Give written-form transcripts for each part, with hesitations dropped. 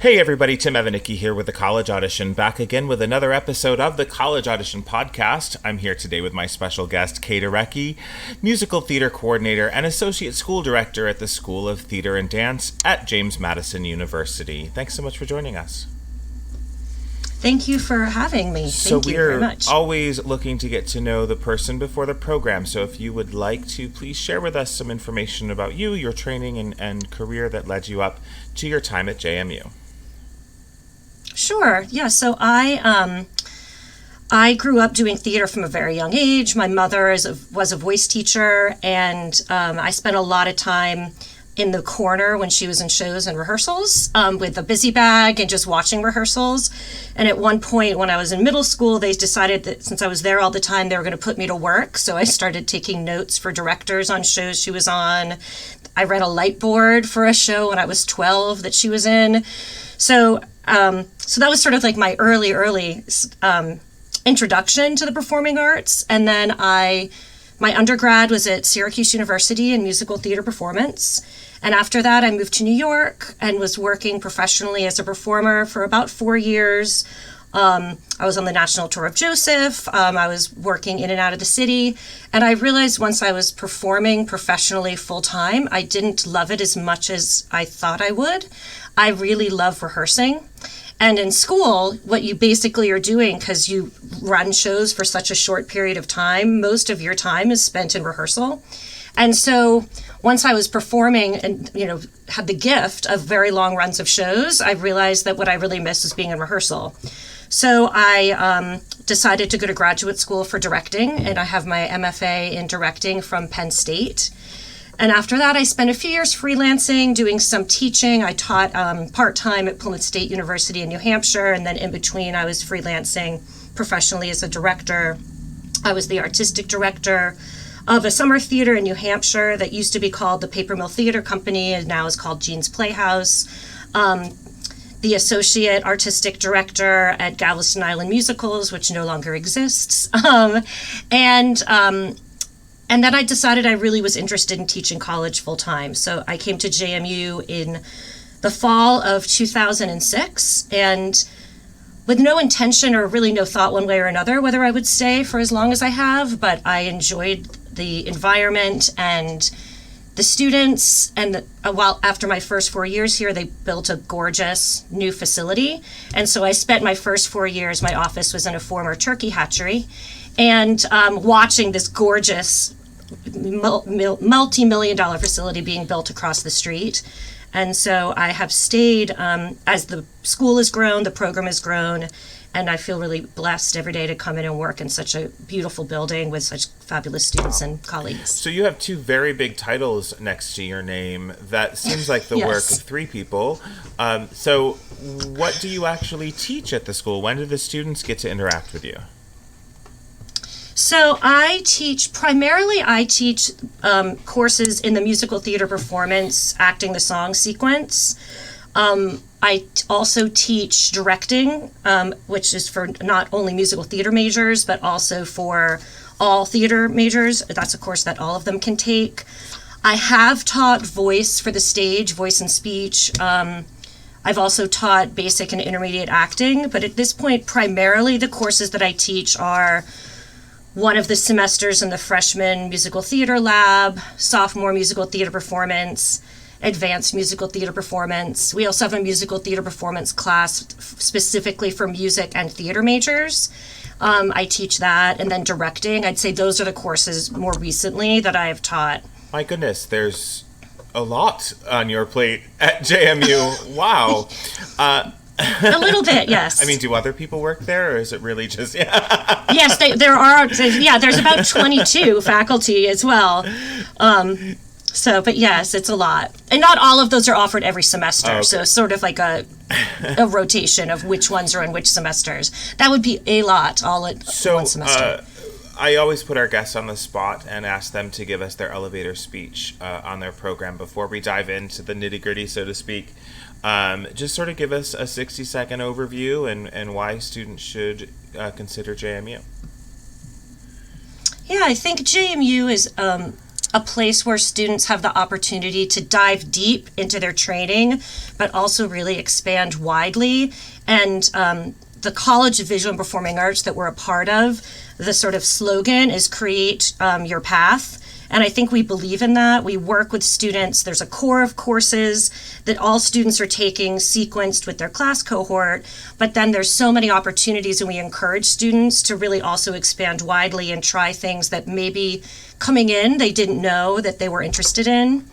Hey everybody, Tim Evanicki here with the College Audition, back again with another episode of the College Audition podcast. I'm here today with my special guest, Kate Arecchi, musical theater coordinator and associate school director at the School of Theater and Dance at James Madison University. Thanks so much for joining us. Thank you for having me. Thank you very much. We're always looking to get to know the person before the program, so if you would like to, please share with us some information about you, your training and career that led you up to your time at JMU. Sure. Yeah. So I grew up doing theater from a very young age. My mother was a voice teacher, and I spent a lot of time in the corner when she was in shows and rehearsals with a busy bag and just watching rehearsals. And at one point when I was in middle school, they decided that since I was there all the time, they were going to put me to work. So I started taking notes for directors on shows she was on. I read a light board for a show when I was 12 that she was in. So that was sort of like my early introduction to the performing arts. And then my undergrad was at Syracuse University in musical theater performance. And after that, I moved to New York and was working professionally as a performer for about 4 years. I was on the national tour of Joseph. I was working in and out of the city. And I realized once I was performing professionally full time, I didn't love it as much as I thought I would. I really love rehearsing. And in school, what you basically are doing, because you run shows for such a short period of time, most of your time is spent in rehearsal. And so once I was performing and, had the gift of very long runs of shows, I realized that what I really missed was being in rehearsal. So I decided to go to graduate school for directing, and I have my MFA in directing from Penn State. And after that, I spent a few years freelancing, doing some teaching. I taught part-time at Plymouth State University in New Hampshire, and then in between, I was freelancing professionally as a director. I was the artistic director of a summer theater in New Hampshire that used to be called the Paper Mill Theater Company and now is called Jean's Playhouse. The associate artistic director at Galveston Island Musicals, which no longer exists. And then I decided I really was interested in teaching college full time. So I came to JMU in the fall of 2006, and with no intention or really no thought one way or another whether I would stay for as long as I have, but I enjoyed the environment and the students. And while after my first 4 years here, they built a gorgeous new facility. And so I spent my first 4 years, my office was in a former turkey hatchery, and watching this gorgeous multi-million-dollar facility being built across the street. And so I have stayed as the school has grown, the program has grown, and I feel really blessed every day to come in and work in such a beautiful building with such fabulous students and colleagues. So you have two very big titles next to your name. That seems like the Yes. work of three people. So what do you actually teach at the school? When do the students get to interact with you? So I teach courses in the musical theater performance, acting the song sequence. I also teach directing, which is for not only musical theater majors, but also for all theater majors. That's a course that all of them can take. I have taught voice for the stage, voice and speech. I've also taught basic and intermediate acting, but at this point, primarily the courses that I teach are one of the semesters in the freshman musical theater lab, sophomore musical theater performance, advanced musical theater performance. We also have a musical theater performance class specifically for music and theater majors. I teach that, and then directing. I'd say those are the courses more recently that I have taught. My goodness, there's a lot on your plate at JMU. Wow. A little bit, yes. I mean, do other people work there, or is it really just... Yes, there are. Yeah, there's about 22 faculty as well. But yes, it's a lot. And not all of those are offered every semester. Okay. So it's sort of like a rotation of which ones are in which semesters. That would be a lot all at one semester. I always put our guests on the spot and ask them to give us their elevator speech on their program before we dive into the nitty-gritty, so to speak. Just sort of give us a 60-second overview and why students should consider JMU. Yeah, I think JMU is a place where students have the opportunity to dive deep into their training, but also really expand widely. And the College of Visual and Performing Arts that we're a part of, the sort of slogan is create your path. And I think we believe in that. We work with students. There's a core of courses that all students are taking sequenced with their class cohort. But then there's so many opportunities, and we encourage students to really also expand widely and try things that maybe coming in they didn't know that they were interested in,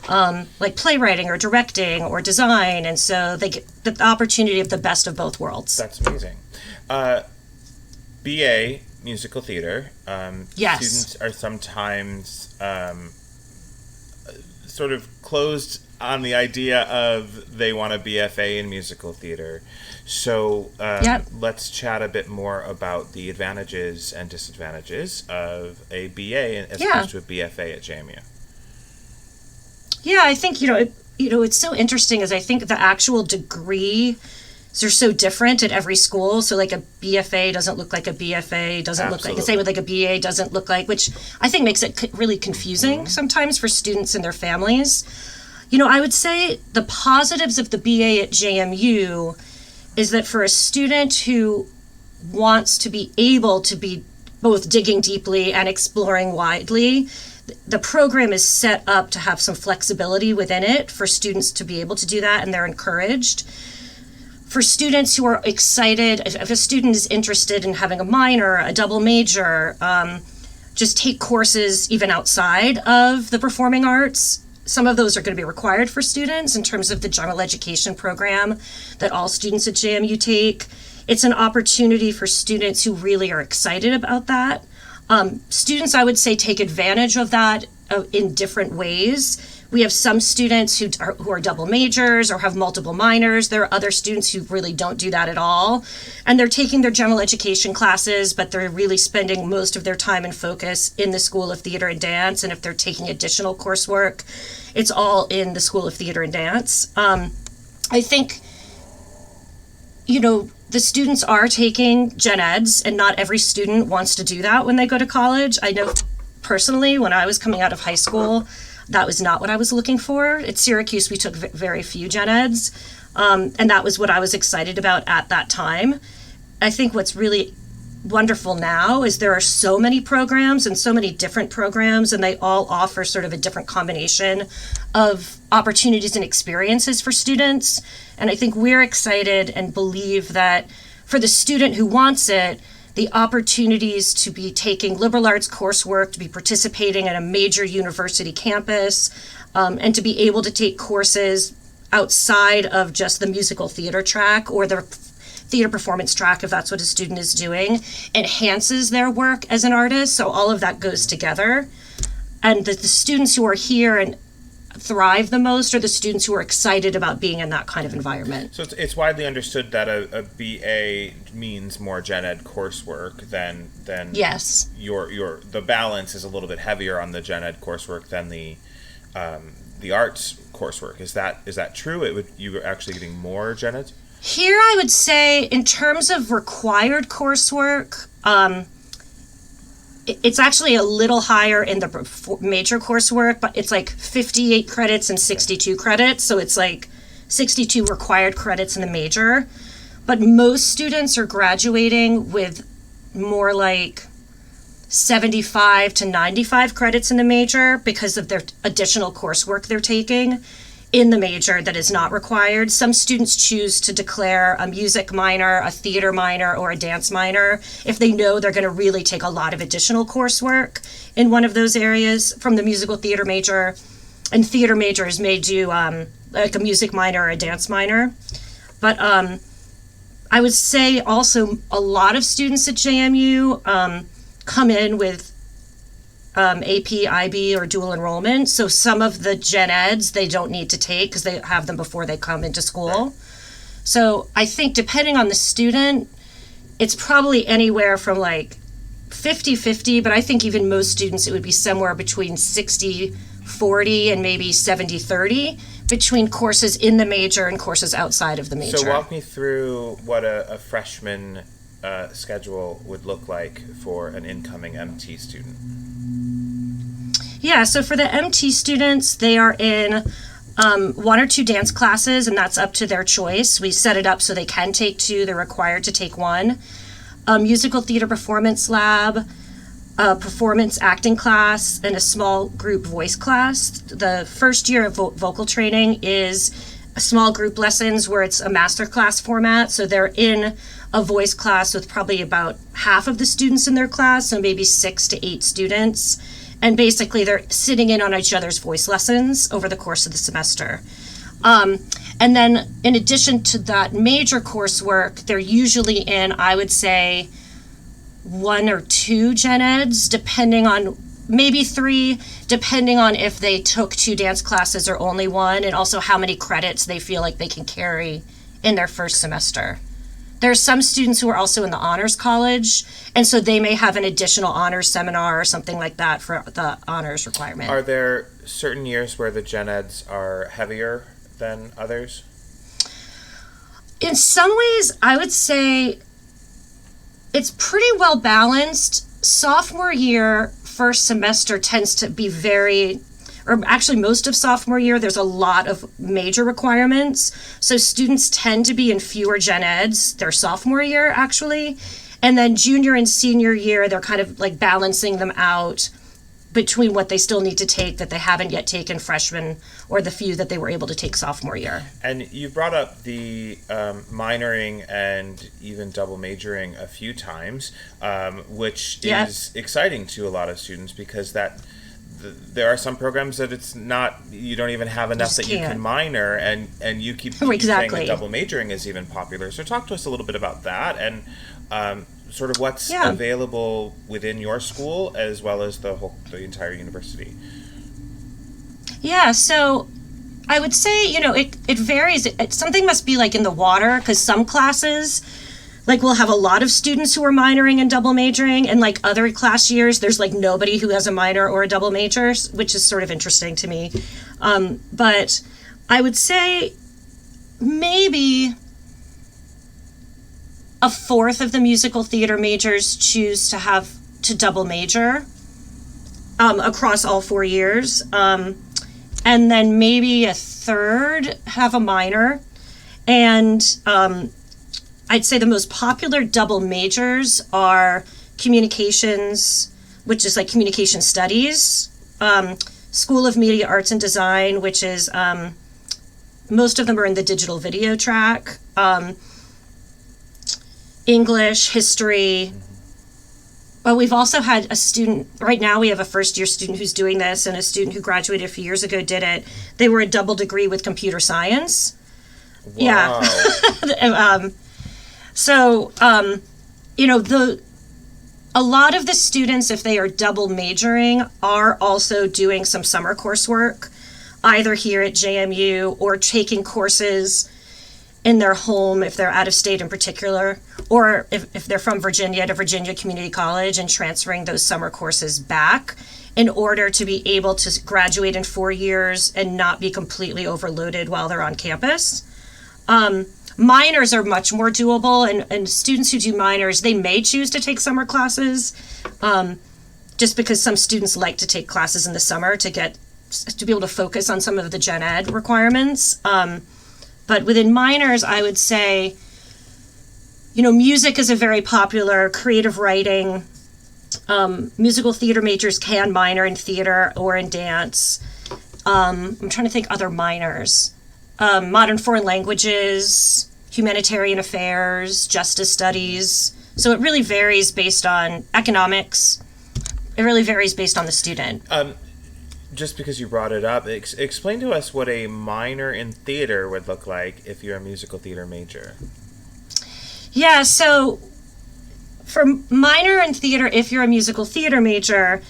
like playwriting or directing or design. And so they get the opportunity of the best of both worlds. That's amazing. BA, musical theater. Yes. Students are sometimes sort of closed on the idea of they want a BFA in musical theater. So let's chat a bit more about the advantages and disadvantages of a BA as opposed to a BFA at JMU. Yeah, I think, it's so interesting is I think the actual degree they're so different at every school. So like a BFA doesn't look like a BFA, doesn't look like the same with like a BA doesn't look like, which I think makes it really confusing sometimes for students and their families. I would say the positives of the BA at JMU is that for a student who wants to be able to be both digging deeply and exploring widely, the program is set up to have some flexibility within it for students to be able to do that, and they're encouraged. For students who are excited, if a student is interested in having a minor, a double major, just take courses even outside of the performing arts. Some of those are going to be required for students in terms of the general education program that all students at JMU take. It's an opportunity for students who really are excited about that. Students, I would say, take advantage of that in different ways. We have some students who are double majors or have multiple minors. There are other students who really don't do that at all. And they're taking their general education classes, but they're really spending most of their time and focus in the School of Theater and Dance. And if they're taking additional coursework, it's all in the School of Theater and Dance. I think, the students are taking gen eds, and not every student wants to do that when they go to college. I know personally, when I was coming out of high school, that was not what I was looking for. At Syracuse, we took very few gen eds, and that was what I was excited about at that time. I think what's really wonderful now is there are so many programs and so many different programs, and they all offer sort of a different combination of opportunities and experiences for students. And I think we're excited and believe that for the student who wants it, the opportunities to be taking liberal arts coursework, to be participating at a major university campus, and to be able to take courses outside of just the musical theater track or the theater performance track, if that's what a student is doing, enhances their work as an artist. So all of that goes together. And the students who are here and thrive the most are the students who are excited about being in that kind of environment. So it's widely understood that a BA means more gen ed coursework than yes. The balance is a little bit heavier on the gen ed coursework than the arts coursework. Is that true? You're actually getting more gen ed? Here I would say in terms of required coursework, it's actually a little higher in the major coursework, but it's like 58 credits and 62 credits. So it's like 62 required credits in the major. But most students are graduating with more like 75 to 95 credits in the major because of their additional coursework they're taking in the major that is not required. Some students choose to declare a music minor, a theater minor, or a dance minor if they know they're going to really take a lot of additional coursework in one of those areas from the musical theater major. And theater majors may do like a music minor or a dance minor. But I would say also a lot of students at JMU come in with AP, IB, or dual enrollment. So some of the gen eds they don't need to take because they have them before they come into school. Right. So I think depending on the student, it's probably anywhere from like 50-50, but I think even most students it would be somewhere between 60-40 and maybe 70-30 between courses in the major and courses outside of the major. So walk me through what a freshman schedule would look like for an incoming MT student. Yeah, so for the MT students, they are in one or two dance classes, and that's up to their choice. We set it up so they can take two, they're required to take one. A musical theater performance lab, a performance acting class, and a small group voice class. The first year of vocal training is a small group lessons where it's a master class format, so they're in a voice class with probably about half of the students in their class, so maybe 6 to 8 students. And basically, they're sitting in on each other's voice lessons over the course of the semester. And then, in addition to that major coursework, they're usually in, I would say, 1 or 2 gen eds, depending on, maybe 3, depending on if they took 2 dance classes or only 1, and also how many credits they feel like they can carry in their first semester. There are some students who are also in the honors college, and so they may have an additional honors seminar or something like that for the honors requirement. Are there certain years where the gen eds are heavier than others? In some ways, I would say it's pretty well balanced. Sophomore year, first semester tends to be or actually most of sophomore year, there's a lot of major requirements. So students tend to be in fewer gen eds their sophomore year, actually. And then junior and senior year, they're kind of like balancing them out between what they still need to take that they haven't yet taken freshman, or the few that they were able to take sophomore year. And you brought up the minoring and even double majoring a few times, which is exciting to a lot of students, because there are some programs that it's not, you don't even have enough that you can minor, and you keep saying that double majoring is even popular. So talk to us a little bit about that, and sort of what's available within your school as well as the entire university. Yeah, so I would say, it varies. Something must be like in the water, because some classes, like, we'll have a lot of students who are minoring and double majoring, and like other class years, there's like nobody who has a minor or a double major, which is sort of interesting to me. But I would say maybe a fourth of the musical theater majors choose to double major across all 4 years. And then maybe a third have a minor. And I'd say the most popular double majors are communications, which is like communication studies, School of Media Arts and Design, which is, most of them are in the digital video track, English, history. But we've also had a student, right now we have a first year student who's doing this, and a student who graduated a few years ago did it. They were a double degree with computer science. Wow. Yeah. So, a lot of the students, if they are double majoring, are also doing some summer coursework, either here at JMU or taking courses in their home if they're out of state in particular, or if they're from Virginia, to Virginia Community College, and transferring those summer courses back in order to be able to graduate in 4 years and not be completely overloaded while they're on campus. Minors are much more doable, and students who do minors, they may choose to take summer classes, just because some students like to take classes in the summer to be able to focus on some of the gen ed requirements. But within minors, I would say, music is a very popular, creative writing. Musical theater majors can minor in theater or in dance. I'm trying to think other minors. Modern foreign languages, humanitarian affairs, justice studies. So it really varies based on economics. It really varies based on the student. Just because you brought it up, explain to us what a minor in theater would look like if you're a musical theater major. Yeah, so for minor in theater, if you're a musical theater major,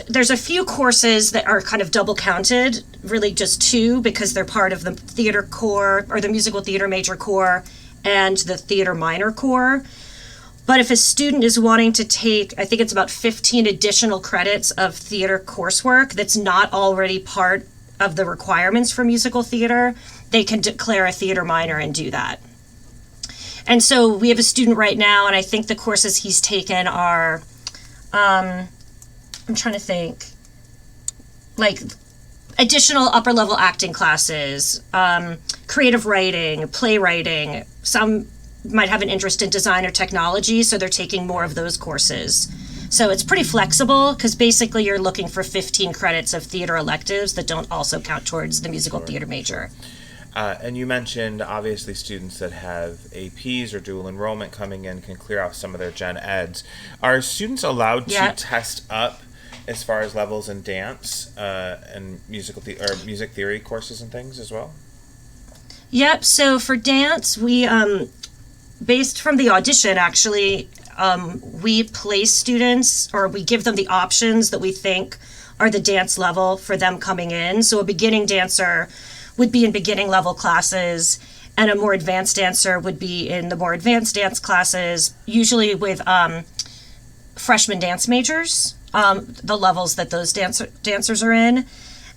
there's a few courses that are kind of double counted, really just 2, because they're part of the theater core, or the musical theater major core, and the theater minor core. But if a student is wanting to take, I think it's about 15 additional credits of theater coursework that's not already part of the requirements for musical theater, they can declare a theater minor and do that. And so we have a student right now, and I think the courses he's taken are, I'm trying to think, like additional upper level acting classes, creative writing, playwriting. Some might have an interest in design or technology, so they're taking more of those courses. So it's pretty flexible because basically you're looking for 15 credits of theater electives that don't also count towards the musical theater major. And you mentioned, obviously, students that have APs or dual enrollment coming in can clear off some of their gen eds. Are students allowed to test up as far as levels in dance and music theory courses and things as well? Yep. So for dance, we, based from the audition, actually, we place students, or we give them the options that we think are the dance level for them coming in. So a beginning dancer would be in beginning level classes, and a more advanced dancer would be in the more advanced dance classes, usually with freshman dance majors, the levels that those dancers are in.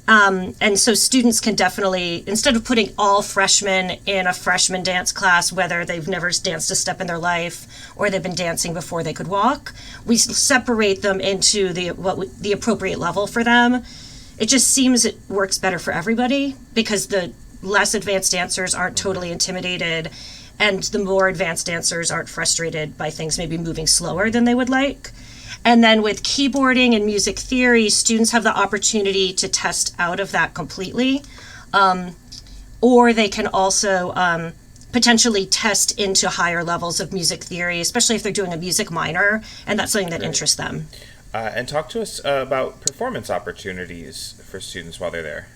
And so students can definitely, instead of putting all freshmen in a freshman dance class, whether they've never danced a step in their life or they've been dancing before they could walk, we separate them into the appropriate level for them. It just seems it works better for everybody because the less advanced dancers aren't totally intimidated, and the more advanced dancers aren't frustrated by things maybe moving slower than they would like. And then with keyboarding and music theory, students have the opportunity to test out of that completely, or they can also potentially test into higher levels of music theory, especially if they're doing a music minor, and that's something that interests them. And talk to us about performance opportunities for students while they're there.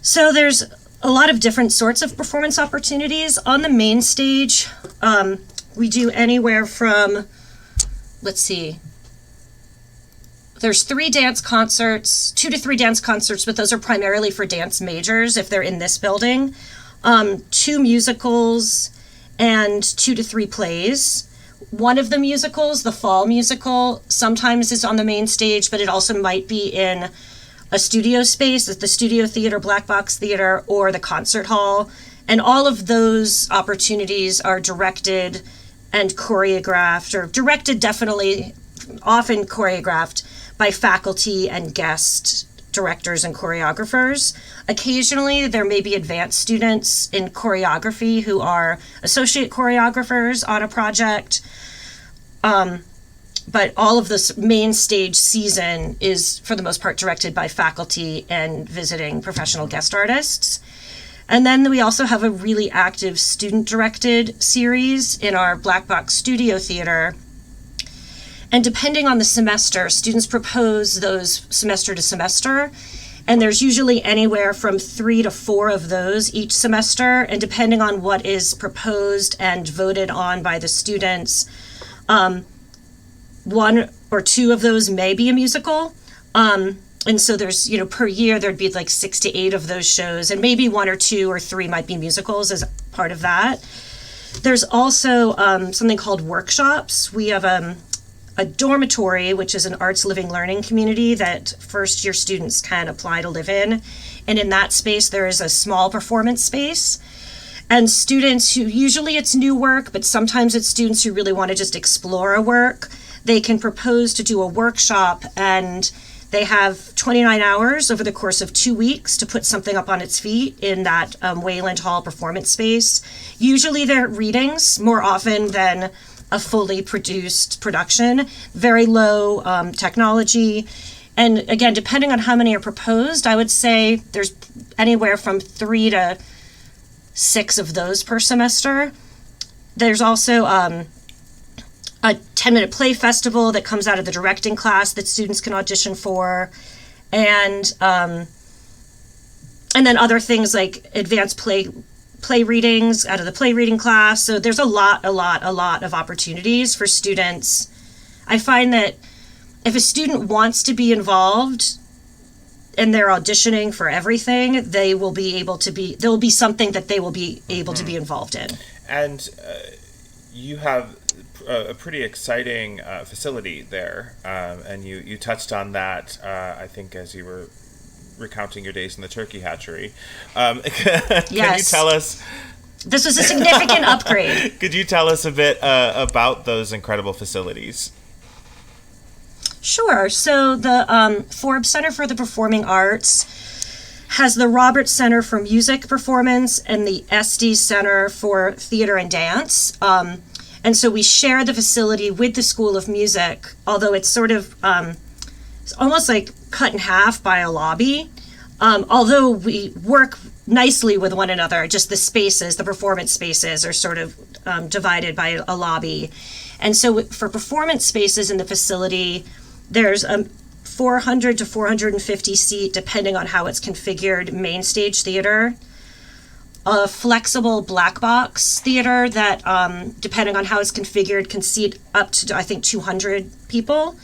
So there's a lot of different sorts of performance opportunities. On the main stage, we do anywhere from, there's 2 to 3 dance concerts, but those are primarily for dance majors if they're in this building, 2 musicals, and 2 to 3 plays. One of the musicals, the fall musical, sometimes is on the main stage, but it also might be in a studio space, the studio theater, black box theater, or the concert hall. And all of those opportunities are directed and choreographed, or directed definitely, often choreographed by faculty and guest directors and choreographers. Occasionally, there may be advanced students in choreography who are associate choreographers on a project. But all of this main stage season is, for the most part, directed by faculty and visiting professional guest artists. And then we also have a really active student-directed series in our Black Box Studio Theater. And depending on the semester, students propose those semester to semester. And there's usually anywhere from 3 to 4 of those each semester. And depending on what is proposed and voted on by the students, 1 or 2 of those may be a musical. And so there's, per year, there'd be like 6 to 8 of those shows, and maybe 1 or 2 or 3 might be musicals as part of that. There's also something called workshops. We have a dormitory, which is an arts living learning community that first year students can apply to live in. And in that space, there is a small performance space. And students who, usually it's new work, but sometimes it's students who really want to just explore a work, they can propose to do a workshop, and they have 29 hours over the course of 2 weeks to put something up on its feet in that Wayland Hall performance space. Usually they're readings more often than a fully produced production, very low technology. And again, depending on how many are proposed, I would say there's anywhere from 3 to 6 of those per semester. There's also a 10-minute play festival that comes out of the directing class that students can audition for, and then other things like advanced play readings out of the play reading class. So there's a lot of opportunities for students. I find that if a student wants to be involved and they're auditioning for everything, there will be something that they will be able to be involved in. And you have a pretty exciting facility there, and you touched on that, I think, as you were recounting your days in the turkey hatchery. Can you tell us... This was a significant upgrade. Could you tell us a bit about those incredible facilities? Sure. So the Forbes Center for the Performing Arts has the Roberts Center for Music Performance and the SD Center for Theater and Dance. And so we share the facility with the School of Music, although it's sort of it's almost like cut in half by a lobby. Although we work nicely with one another, just the spaces, the performance spaces are sort of divided by a lobby. And so for performance spaces in the facility, there's a 400 to 450 seat, depending on how it's configured, main stage theater, a flexible black box theater that, depending on how it's configured, can seat up to, I think, 200 people,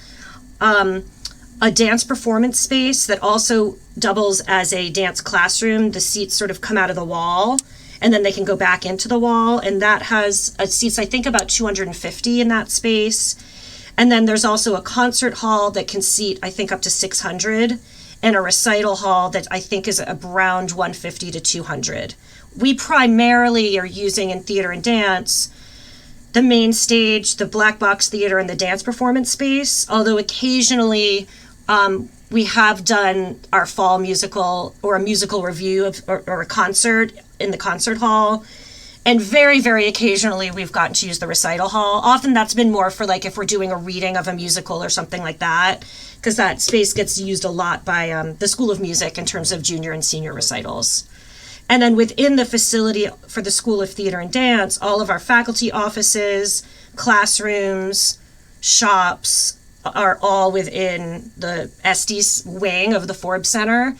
a dance performance space that also doubles as a dance classroom. The seats sort of come out of the wall, and then they can go back into the wall, and that has seats, I think, about 250 in that space. And then there's also a concert hall that can seat, I think, up to 600, and a recital hall that I think is around 150 to 200. We primarily are using in theater and dance the main stage, the black box theater, and the dance performance space, although occasionally we have done our fall musical or a musical review of, or a concert in the concert hall. And very, very occasionally we've gotten to use the recital hall. Often that's been more for like if we're doing a reading of a musical or something like that, because that space gets used a lot by the School of Music in terms of junior and senior recitals. And then within the facility for the School of Theater and Dance, all of our faculty offices, classrooms, shops are all within the SD wing of the Forbes Center.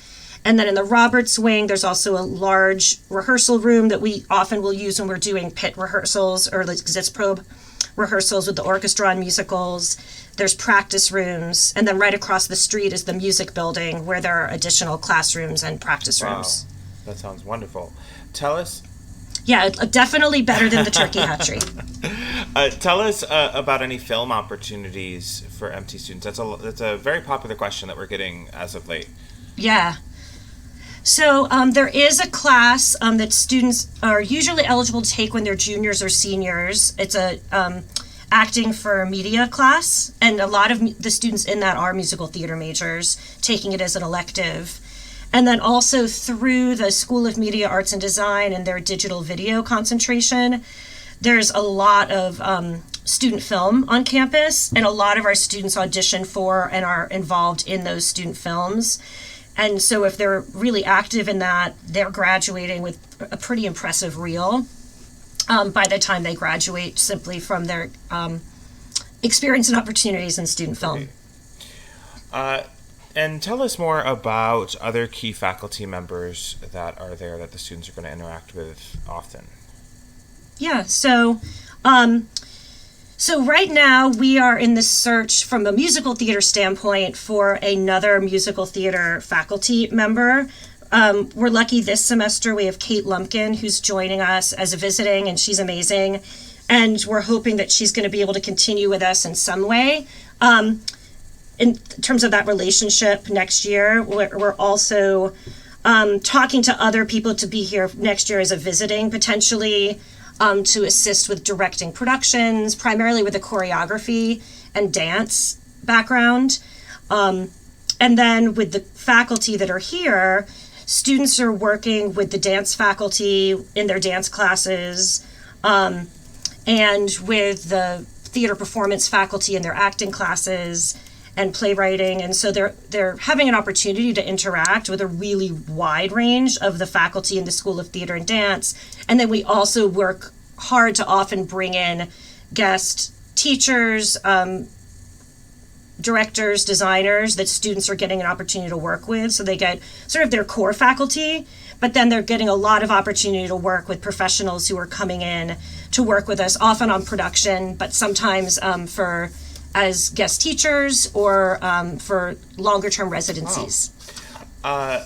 And then in the Roberts wing, there's also a large rehearsal room that we often will use when we're doing pit rehearsals or like Sitzprobe rehearsals with the orchestra and musicals. There's practice rooms. And then right across the street is the music building where there are additional classrooms and practice rooms. That sounds wonderful. Tell us. Yeah, definitely better than the turkey hatchery. Tell us about any film opportunities for MT students. That's a very popular question that we're getting as of late. Yeah. So there is a class that students are usually eligible to take when they're juniors or seniors. It's a acting for media class, and a lot of the students in that are musical theater majors, taking it as an elective. And then also through the School of Media Arts and Design and their digital video concentration, there's a lot of student film on campus, and a lot of our students audition for and are involved in those student films. And so if they're really active in that, they're graduating with a pretty impressive reel by the time they graduate, simply from their experience and opportunities in student film. And tell us more about other key faculty members that are there that the students are going to interact with often. Yeah, so right now we are in the search from a musical theater standpoint for another musical theater faculty member. We're lucky this semester we have Kate Lumpkin, who's joining us as a visiting, and she's amazing. And we're hoping that she's going to be able to continue with us in some way. In terms of that relationship next year, we're also talking to other people to be here next year as a visiting, potentially to assist with directing productions, primarily with a choreography and dance background. And then with the faculty that are here, students are working with the dance faculty in their dance classes, and with the theater performance faculty in their acting classes and playwriting. And so they're having an opportunity to interact with a really wide range of the faculty in the School of Theater and Dance. And then we also work hard to often bring in guest teachers, directors, designers that students are getting an opportunity to work with. So they get sort of their core faculty, but then they're getting a lot of opportunity to work with professionals who are coming in to work with us, often on production, but sometimes as guest teachers or for longer term residencies. Wow.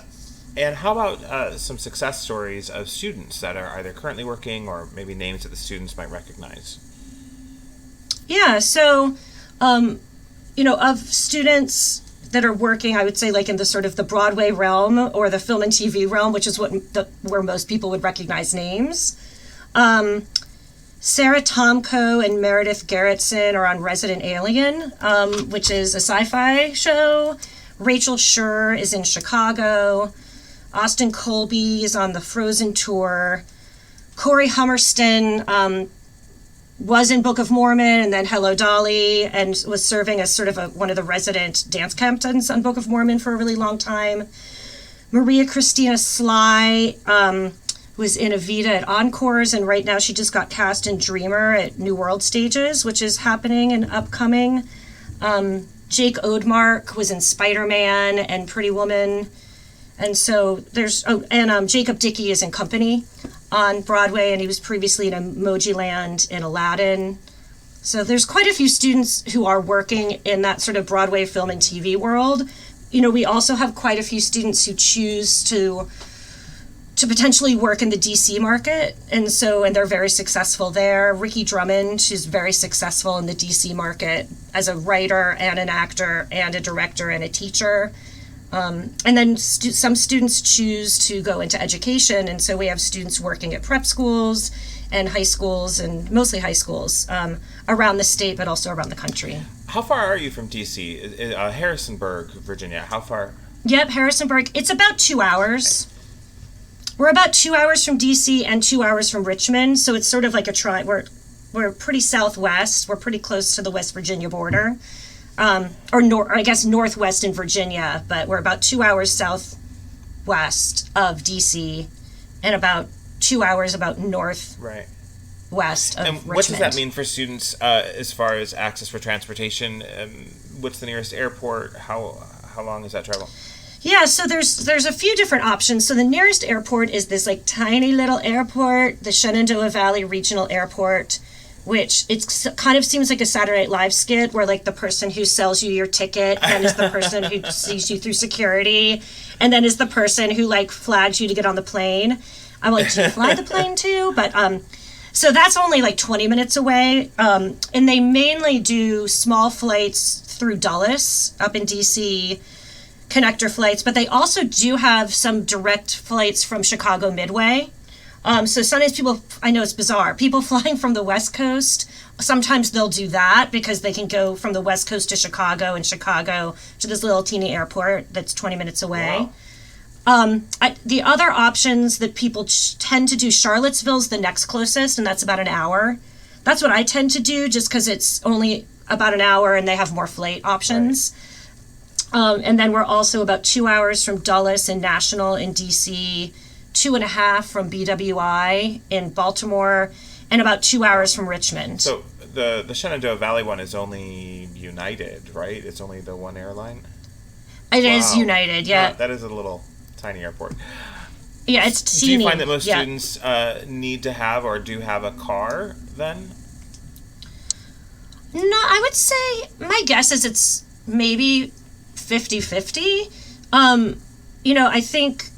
And how about some success stories of students that are either currently working or maybe names that the students might recognize? Yeah, so, of students that are working, I would say like in the sort of the Broadway realm or the film and TV realm, which is where most people would recognize names. Sarah Tomko and Meredith Gerritsen are on Resident Alien, which is a sci-fi show. Rachel Schur is in Chicago. Austin Colby is on the Frozen tour. Corey Hummerston was in Book of Mormon and then Hello Dolly, and was serving as sort of one of the resident dance captains on Book of Mormon for a really long time. Maria Christina Sly was in Evita at Encores, and right now she just got cast in Dreamer at New World Stages, which is happening and upcoming. Jake Odemark was in Spider-Man and Pretty Woman. And so there's, Jacob Dickey is in Company on Broadway, and he was previously in Emojiland in Aladdin. So there's quite a few students who are working in that sort of Broadway film and TV world. We also have quite a few students who choose to potentially work in the DC market, and they're very successful there. Ricky Drummond, who's very successful in the DC market as a writer and an actor and a director and a teacher. And then some students choose to go into education, and so we have students working at prep schools and high schools, and mostly high schools, around the state, but also around the country. How far are you from DC? Harrisonburg, Virginia, how far? Yep, Harrisonburg. It's about 2 hours. We're about 2 hours from DC and 2 hours from Richmond, so it's sort of like we're pretty southwest. We're pretty close to the West Virginia border. Northwest in Virginia, but we're about 2 hours southwest of DC and about 2 hours about northwest of Richmond. What does that mean for students as far as access for transportation? What's the nearest airport? How long is that travel? Yeah, so there's a few different options. So the nearest airport is this like tiny little airport, the Shenandoah Valley Regional Airport, which it kind of seems like a Saturday Night Live skit where like the person who sells you your ticket then is the person who sees you through security, and then is the person who like flags you to get on the plane. I'm like, do you fly the plane too? But so that's only like 20 minutes away, and they mainly do small flights through Dulles up in DC, connector flights, but they also do have some direct flights from Chicago Midway. So sometimes I know it's bizarre, people flying from the West Coast, sometimes they'll do that because they can go from the West Coast to Chicago and Chicago to this little teeny airport that's 20 minutes away. Wow. The other options that people tend to do, Charlottesville's the next closest, and that's about an hour. That's what I tend to do just because it's only about an hour and they have more flight options. Right. And then we're also about 2 hours from Dulles and National in DC, 2.5 from BWI in Baltimore, and about 2 hours from Richmond. So the Shenandoah Valley one is only United, right? It's only the one airline? It is United, yeah. That is a little tiny airport. Yeah, it's teeny. Do you find that most students need to have or do have a car then? No, I would say my guess is it's maybe 50-50. I think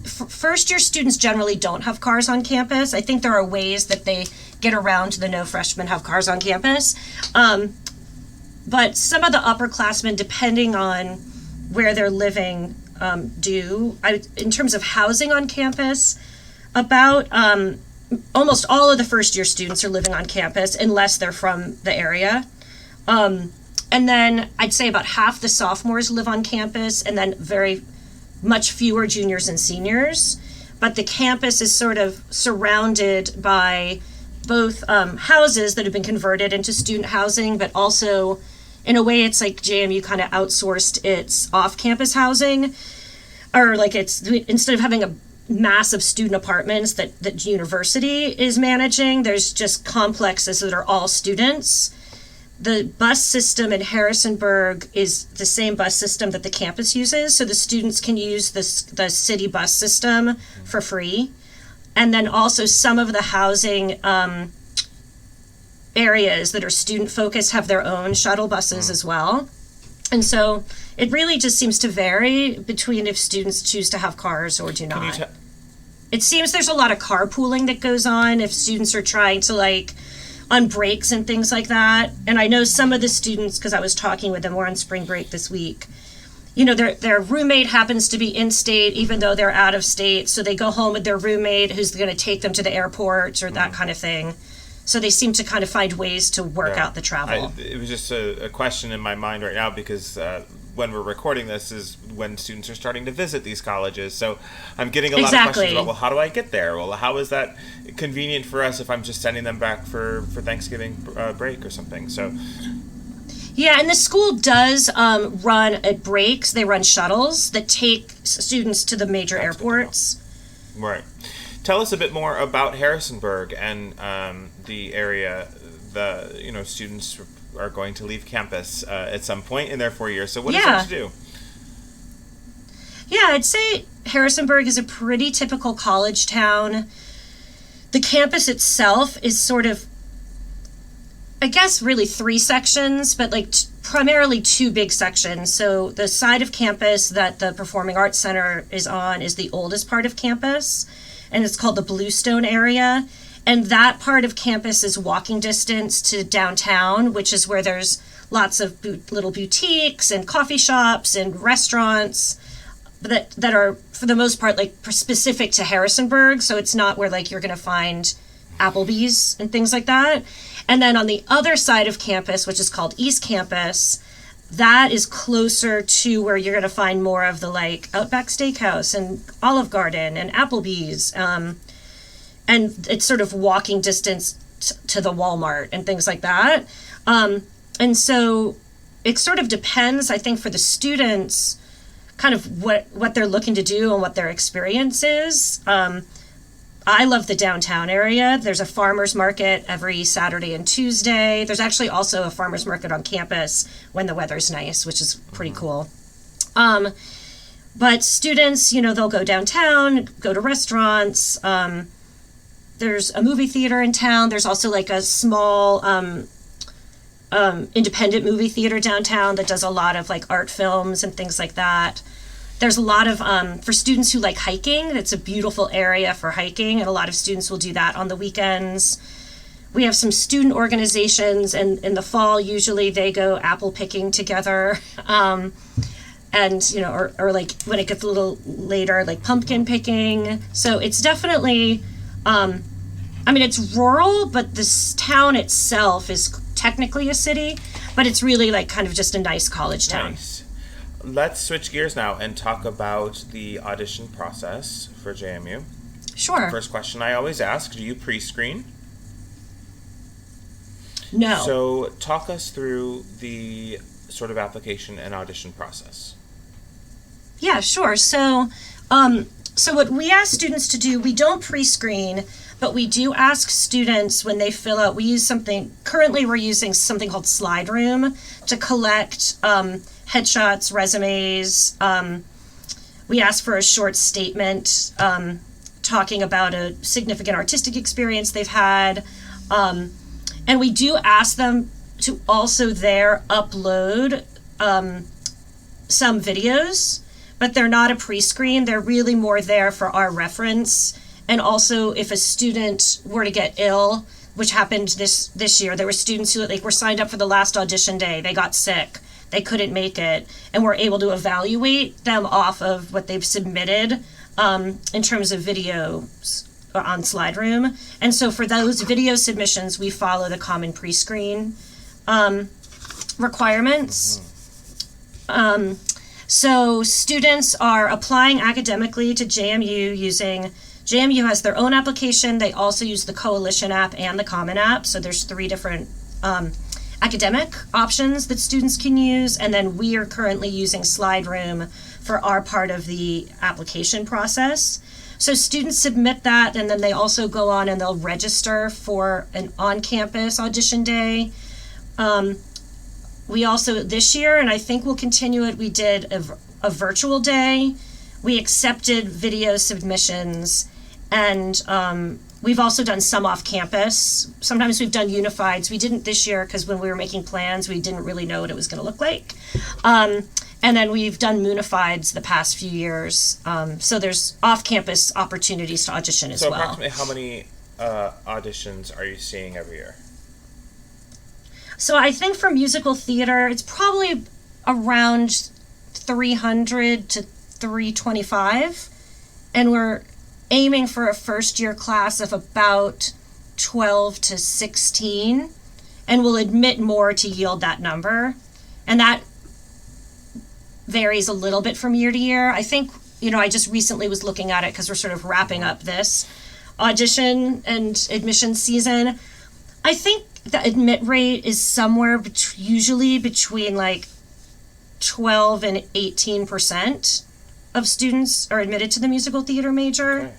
first-year students generally don't have cars on campus. I think there are ways that they get around the no freshmen have cars on campus. But some of the upperclassmen, depending on where they're living, do. In terms of housing on campus, about almost all of the first-year students are living on campus unless they're from the area. And then I'd say about half the sophomores live on campus, and then very much fewer juniors and seniors. But the campus is sort of surrounded by both houses that have been converted into student housing, but also, in a way, it's like JMU kind of outsourced its off-campus housing, or like it's, instead of having a mass of student apartments that university is managing, there's just complexes that are all students. The bus system in Harrisonburg is the same bus system that the campus uses, so the students can use the city bus system for free. And then also some of the housing areas that are student-focused have their own shuttle buses as well. And so it really just seems to vary between if students choose to have cars or do not. It seems there's a lot of carpooling that goes on if students are trying to on breaks and things like that. And I know some of the students, because I was talking with them, we're on spring break this week, their roommate happens to be in state even though they're out of state, so they go home with their roommate who's going to take them to the airport or that kind of thing. So they seem to kind of find ways to work out the travel. It was just a question in my mind right now because when we're recording this is when students are starting to visit these colleges. So I'm getting a lot of questions about, well, how do I get there? Well, how is that convenient for us if I'm just sending them back for Thanksgiving break or something? So. Yeah, and the school does run at breaks. They run shuttles that take students to the major airports. Right. Tell us a bit more about Harrisonburg and the area. Students are going to leave campus at some point in their 4 years. So what is there to do? Yeah, I'd say Harrisonburg is a pretty typical college town. The campus itself is sort of, I guess, really 3 sections, but primarily 2 big sections. So the side of campus that the Performing Arts Center is on is the oldest part of campus, and it's called the Bluestone area. And that part of campus is walking distance to downtown, which is where there's lots of little boutiques and coffee shops and restaurants that are, for the most part, specific to Harrisonburg. So it's not where you're going to find Applebee's and things like that. And then on the other side of campus, which is called East Campus, that is closer to where you're going to find more of the Outback Steakhouse and Olive Garden and Applebee's. And it's sort of walking distance to the Walmart and things like that. And so it sort of depends, I think, for the students, kind of what they're looking to do and what their experience is. I love the downtown area. There's a farmer's market every Saturday and Tuesday. There's actually also a farmer's market on campus when the weather's nice, which is pretty cool. But students, they'll go downtown, go to restaurants. There's a movie theater in town. There's also a small independent movie theater downtown that does a lot of art films and things like that. There's a lot of, for students who like hiking, it's a beautiful area for hiking, and a lot of students will do that on the weekends. We have some student organizations, and in the fall, usually they go apple picking together. And, or when it gets a little later, pumpkin picking. So it's definitely, it's rural, but this town itself is technically a city, but it's really kind of just a nice college town. Nice. Let's switch gears now and talk about the audition process for JMU. Sure. First question I always ask, do you pre-screen? No. So talk us through the sort of application and audition process. Yeah, sure. So what we ask students to do, we don't pre-screen, but we do ask students when they fill out, currently we're using something called Slide Room to collect headshots, resumes. We ask for a short statement talking about a significant artistic experience they've had. And we do ask them to also there upload some videos, but they're not a pre-screen. They're really more there for our reference. And also if a student were to get ill, which happened this year, there were students who were signed up for the last audition day. They got sick. They couldn't make it. And we're able to evaluate them off of what they've submitted in terms of videos on Slide Room. And so for those video submissions, we follow the common pre-screen requirements. So students are applying academically to JMU using, JMU has their own application. They also use the Coalition app and the Common app. So there's 3 different academic options that students can use. And then we are currently using Slide Room for our part of the application process. So students submit that, and then they also go on and they'll register for an on-campus audition day. We also, this year, and I think we'll continue it, we did a virtual day. We accepted video submissions, and we've also done some off-campus. Sometimes we've done unifieds. We didn't this year because when we were making plans, we didn't really know what it was going to look like. And then we've done Moonifieds the past few years. So there's off-campus opportunities to audition as well. So approximately how many auditions are you seeing every year? So I think for musical theater, it's probably around 300 to 325. And we're aiming for a first-year class of about 12 to 16, and will admit more to yield that number. And that varies a little bit from year to year. I think, I just recently was looking at it because we're sort of wrapping up this audition and admission season. I think the admit rate is somewhere usually between like 12 and 18% of students are admitted to the musical theater major. Okay.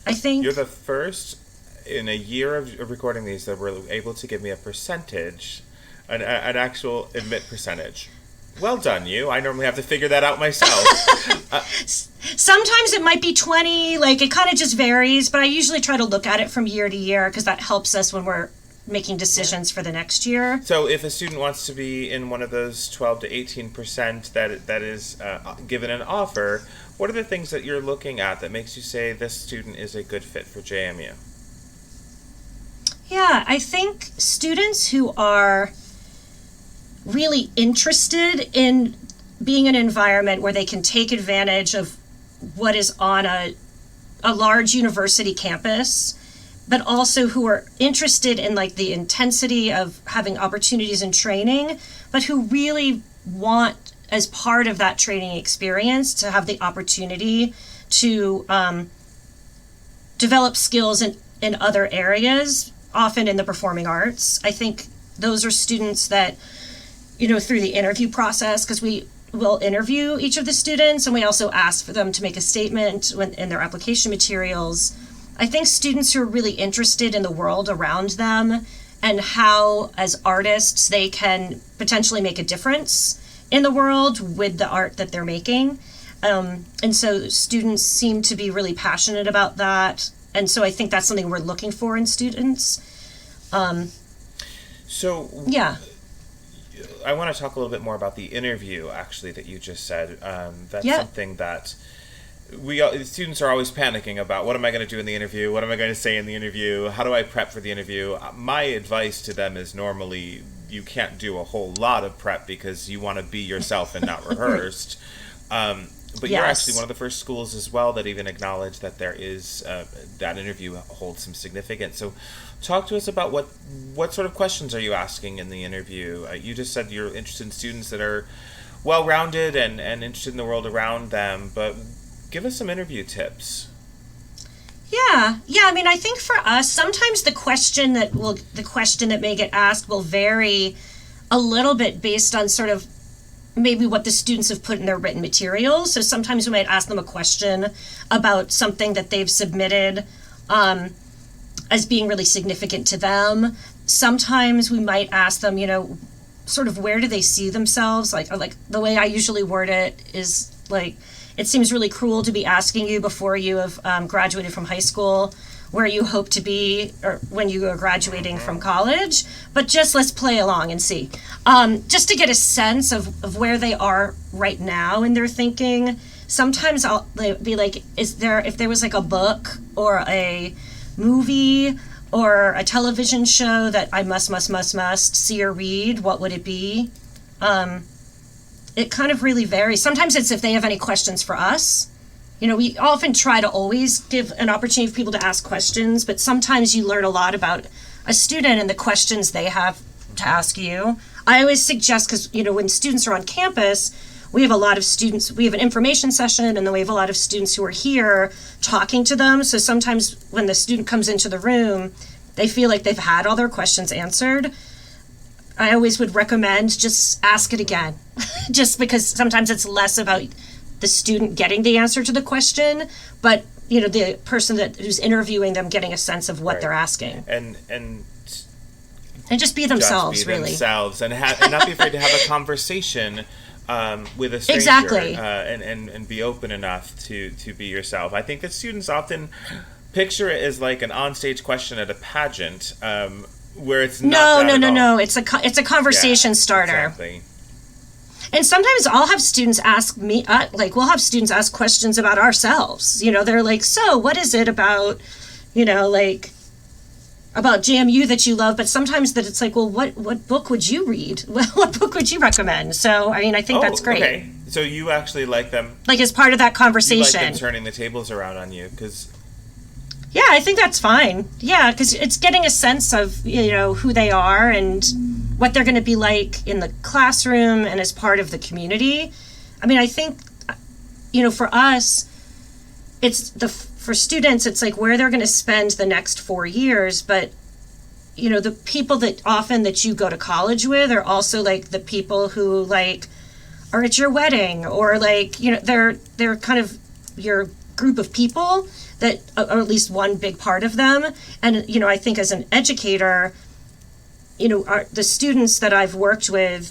I think. You're the first in a year of recording these that were able to give me a percentage, an actual admit percentage. Well done, you. I normally have to figure that out myself. Sometimes it might be 20, like it kind of just varies, but I usually try to look at it from year to year because that helps us when we're making decisions for the next year. So if a student wants to be in one of those 12 to 18% that is given an offer, what are the things that you're looking at that makes you say this student is a good fit for JMU? Yeah, I think students who are really interested in being in an environment where they can take advantage of what is on a large university campus, but also who are interested in like the intensity of having opportunities and training, but who really want, as part of that training experience, to have the opportunity to develop skills in other areas, often in the performing arts. I think those are students that, through the interview process, because we will interview each of the students and we also ask for them to make a statement in their application materials. I think students who are really interested in the world around them and how, as artists, they can potentially make a difference in the world with the art that they're making. And so students seem to be really passionate about that. And so I think that's something we're looking for in students. Yeah. I want to talk a little bit more about the interview, actually, that you just said. That's something that students are always panicking about. What am I going to do in the interview? What am I going to say in the interview? How do I prep for the interview? My advice to them is normally you can't do a whole lot of prep because you want to be yourself and not rehearsed. But you're actually one of the first schools as well that even acknowledge that there is that interview holds some significance. So talk to us about what sort of questions are you asking in the interview? You just said you're interested in students that are well-rounded and interested in the world around them, but give us some interview tips. Yeah. I mean, I think for us, sometimes the question that may get asked will vary a little bit based on sort of maybe what the students have put in their written materials. So sometimes we might ask them a question about something that they've submitted as being really significant to them. Sometimes we might ask them, sort of where do they see themselves? Like the way I usually word it is like, it seems really cruel to be asking you before you have graduated from high school where you hope to be or when you are graduating from college, but just let's play along and see. Just to get a sense of where they are right now in their thinking. Sometimes I'll be like, if there was like a book or a movie or a television show that I must see or read, what would it be? It kind of really varies. Sometimes it's if they have any questions for us. We often try to always give an opportunity for people to ask questions, but sometimes you learn a lot about a student and the questions they have to ask you. I always suggest, because, when students are on campus, we have a lot of students, we have an information session, and then we have a lot of students who are here talking to them. So sometimes when the student comes into the room, they feel like they've had all their questions answered. I always would recommend just ask it again, just because sometimes it's less about the student getting the answer to the question, but the person who's interviewing them getting a sense of what they're asking, and just be themselves, just be really themselves, and not be afraid to have a conversation with a stranger, exactly, and be open enough to be yourself. I think that students often picture it as like an onstage question at a pageant, where it's not. No. It's a conversation starter. Exactly. And sometimes I'll have students ask me, we'll have students ask questions about ourselves. They're like, so what is it about, about JMU that you love? But sometimes that it's like, well, what book would you read? Well, what book would you recommend? So, I think that's great. Okay. So you actually like them. Like as part of that conversation. You like them turning the tables around on you because. Yeah, I think that's fine. Yeah, because it's getting a sense of, who they are and what they're going to be like in the classroom and as part of the community. I mean, I think, for us, for students, it's like where they're going to spend the next 4 years. But, the people that you go to college with are also like the people who like are at your wedding, or like, they're kind of your group of people that, or at least one big part of them. And, I think as an educator, the students that I've worked with,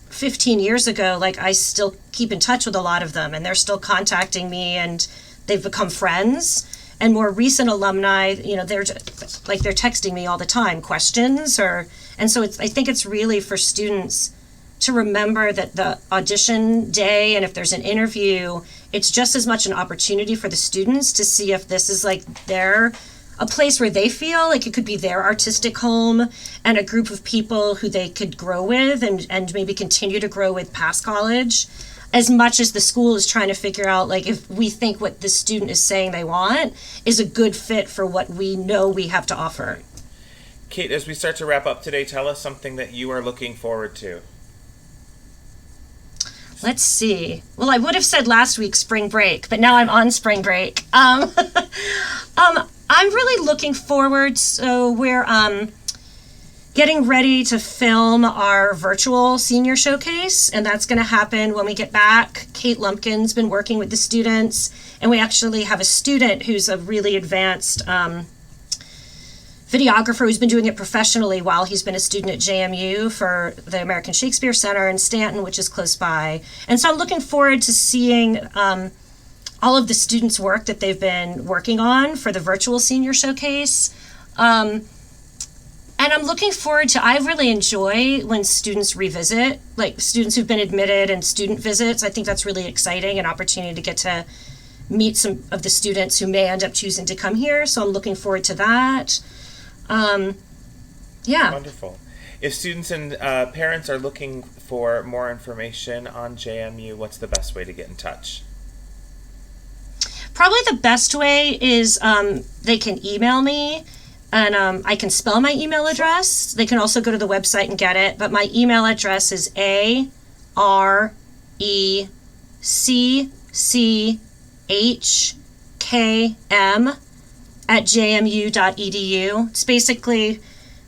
15 years ago, like I still keep in touch with a lot of them, and they're still contacting me, and they've become friends. And more recent alumni, they're just, like, they're texting me all the time, questions, and so I think it's really for students to remember that the audition day, and if there's an interview, it's just as much an opportunity for the students to see if this is like a place where they feel like it could be their artistic home, and a group of people who they could grow with and maybe continue to grow with past college, as much as the school is trying to figure out, like, if we think what the student is saying they want is a good fit for what we know we have to offer. Kate, as we start to wrap up today, tell us something that you are looking forward to. Let's see. Well, I would have said last week spring break, but now I'm on spring break. I'm really looking forward. So we're getting ready to film our virtual senior showcase, and that's going to happen when we get back. Kate Lumpkin's been working with the students, and we actually have a student who's a really advanced videographer who's been doing it professionally while he's been a student at JMU for the American Shakespeare Center in Stanton, which is close by. And so I'm looking forward to seeing all of the students' work that they've been working on for the virtual senior showcase. And I'm looking forward to, I really enjoy when students revisit, like students who've been admitted and student visits. I think that's really exciting, an opportunity to get to meet some of the students who may end up choosing to come here. So I'm looking forward to that. Yeah. Wonderful. If students and parents are looking for more information on JMU, what's the best way to get in touch? Probably the best way is they can email me, and I can spell my email address. They can also go to the website and get it, but my email address is areckhm@jmu.edu. It's basically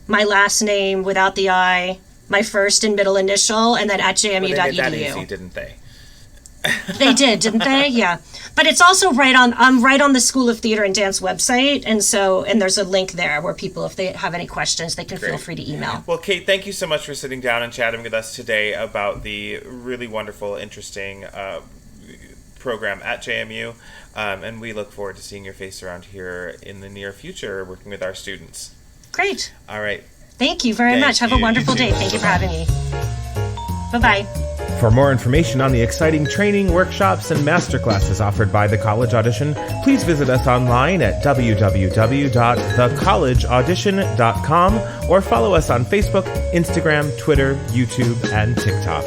my last name without the I, my first and middle initial, and then @jmu.edu. Well, they made that easy, didn't they? They did, didn't they? Yeah. But it's also right on the School of Theater and Dance website, and there's a link there where people, if they have any questions, they can feel free to email. Well, Kate, thank you so much for sitting down and chatting with us today about the really wonderful, interesting program at JMU, and we look forward to seeing your face around here in the near future, working with our students. Great. All right. Thank you very much. Have a wonderful day. Thank you for having me. Bye-bye. For more information on the exciting training, workshops, and masterclasses offered by the College Audition, please visit us online at www.thecollegeaudition.com or follow us on Facebook, Instagram, Twitter, YouTube, and TikTok.